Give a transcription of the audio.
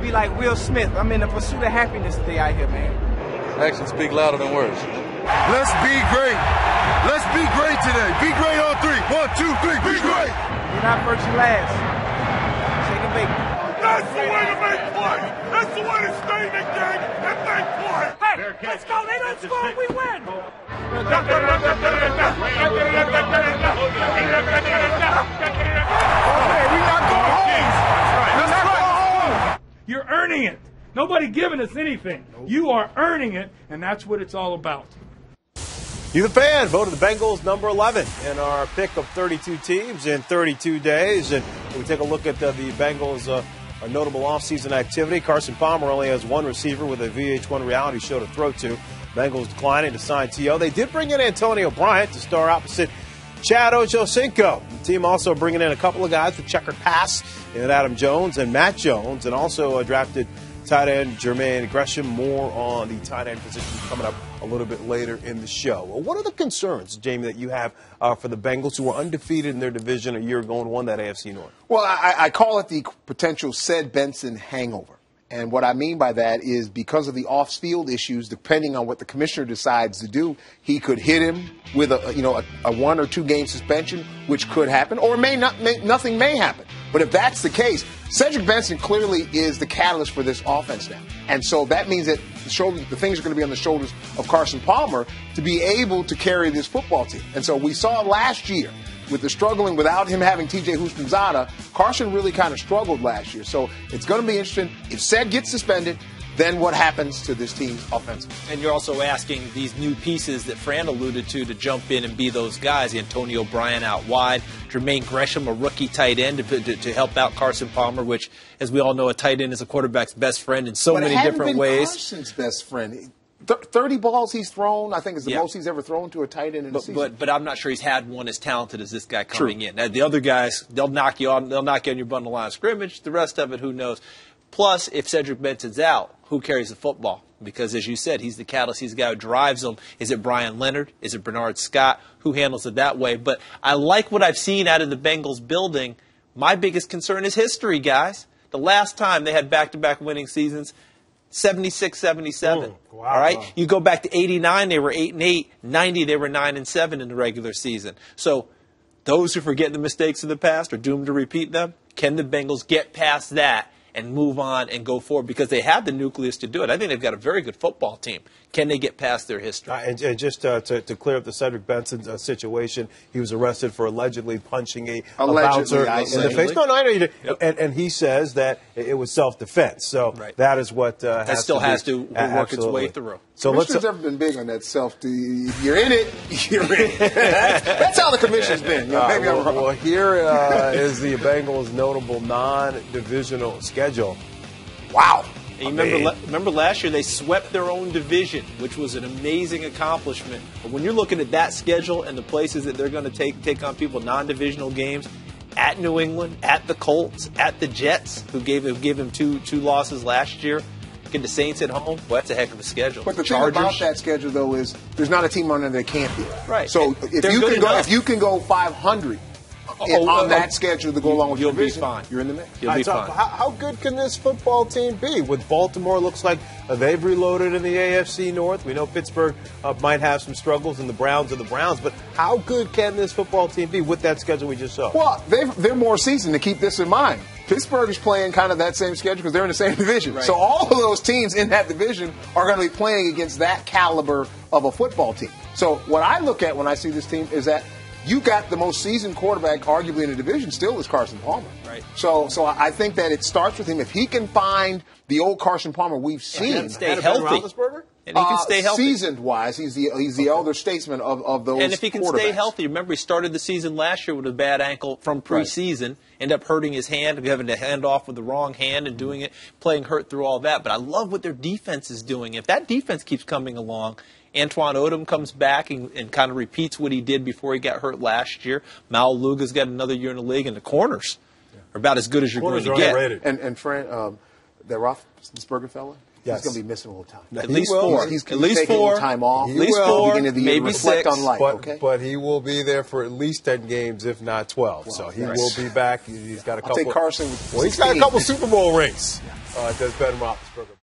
be like Will Smith. I'm in the pursuit of happiness today out here, man. Actions speak louder than words. Let's be great. Let's be great today. Be great on 3. 1, 2, 3. Be great. You're not first, you last. Shake and bake. That's the way to make play. That's the way to stay in the game and make play. Hey, let's go. They don't score, we win. We're not going home. Let's not go home. You're earning it. Nobody giving us anything. You are earning it, and that's what it's all about. You the Fan voted the Bengals number 11 in our pick of 32 teams in 32 days. And we take a look at the Bengals' a notable offseason activity. Carson Palmer only has one receiver with a VH1 reality show to throw to. Bengals declining to sign T.O. They did bring in Antonio Bryant to star opposite Chad Ochocinco. The team also bringing in a couple of guys with checkered past in Adam Jones and Matt Jones, and also drafted tight end Jermaine Gresham. More on the tight end position coming up a little bit later in the show. Well, what are the concerns, Jamie, that you have for the Bengals, who were undefeated in their division a year ago and won that AFC North? Well, I call it the potential Ced Benson hangover. And what I mean by that is because of the off-field issues, depending on what the commissioner decides to do, he could hit him with a 1 or 2 game suspension, which could happen, or nothing may happen. But if that's the case, Cedric Benson clearly is the catalyst for this offense now. And so that means that the things are going to be on the shoulders of Carson Palmer to be able to carry this football team. And so we saw last year, with the struggling without him having T.J. Houshmandzadeh, Carson really kind of struggled last year. So it's going to be interesting. If Ced gets suspended, then what happens to this team offensively? And you're also asking these new pieces that Fran alluded to jump in and be those guys. Antonio Bryant out wide, Jermaine Gresham, a rookie tight end to help out Carson Palmer, which, as we all know, a tight end is a quarterback's best friend in so many different ways. Carson's best friend. 30 balls he's thrown, I think, is the most he's ever thrown to a tight end in a season. But I'm not sure he's had one as talented as this guy coming in. Now, the other guys, they'll knock you on your butt on the line of scrimmage. The rest of it, who knows? Plus, if Cedric Benson's out, who carries the football? Because, as you said, he's the catalyst. He's the guy who drives them. Is it Brian Leonard? Is it Bernard Scott? Who handles it that way? But I like what I've seen out of the Bengals building. My biggest concern is history, guys. The last time they had back-to-back winning seasons, 76-77. Wow. All right? You go back to 89, they were 8-8. 90, they were 9-7 in the regular season. So those who forget the mistakes of the past are doomed to repeat them. Can the Bengals get past that and move on and go forward? Because they have the nucleus to do it. I think they've got a very good football team. Can they get past their history? And just to clear up the Cedric Benson situation, he was arrested for allegedly punching a bouncer in the face. No, I know you did. Yep. And he says that it was self-defense. So that is what has to work its way through. So Commissioner's ever been big on that you're in it, you're in it. That's how the commission's been. Well, here is the Bengals' notable non-divisional schedule. Wow. And remember last year they swept their own division, which was an amazing accomplishment. But when you're looking at that schedule and the places that they're going to take on people, non-divisional games, at New England, at the Colts, at the Jets, who gave him two losses last year, get the Saints at home. Well, that's a heck of a schedule. But the thing about that schedule, though, is there's not a team on there that can't be. Right. So if you can go 500 on that schedule to go along with you'll your division, be fine. You're in the mix. You'll be fine. How good can this football team be? With Baltimore, looks like they've reloaded in the AFC North. We know Pittsburgh might have some struggles, and the Browns are the Browns. But how good can this football team be with that schedule we just saw? Well, they're more seasoned to keep this in mind. Pittsburgh is playing kind of that same schedule because they're in the same division. Right. So all of those teams in that division are going to be playing against that caliber of a football team. So what I look at when I see this team is that you got the most seasoned quarterback, arguably in the division, still is Carson Palmer. Right. So I think that it starts with him. If he can find the old Carson Palmer we've seen, and stay healthy. And he can stay healthy. Seasoned-wise, he's the elder statesman of those. And if he can stay healthy, remember he started the season last year with a bad ankle from preseason, ended up hurting his hand, having to hand off with the wrong hand and doing it, playing hurt through all that. But I love what their defense is doing. If that defense keeps coming along, Antoine Odom comes back and kind of repeats what he did before he got hurt last year. Mal Luga's got another year in the league, and the corners are about as good as you're going to get. And Fran, that Roethlisberger fella, yes, he's going to be missing a little time. At least four. He's taking a little time off. At least four, beginning of the year, maybe reflect 6. on life. But he will be there for at least 10 games, if not 12. So he will be back. He's got a couple. I'll take Carson. Well, he's got a couple Super Bowl rings does Ben Roethlisberger.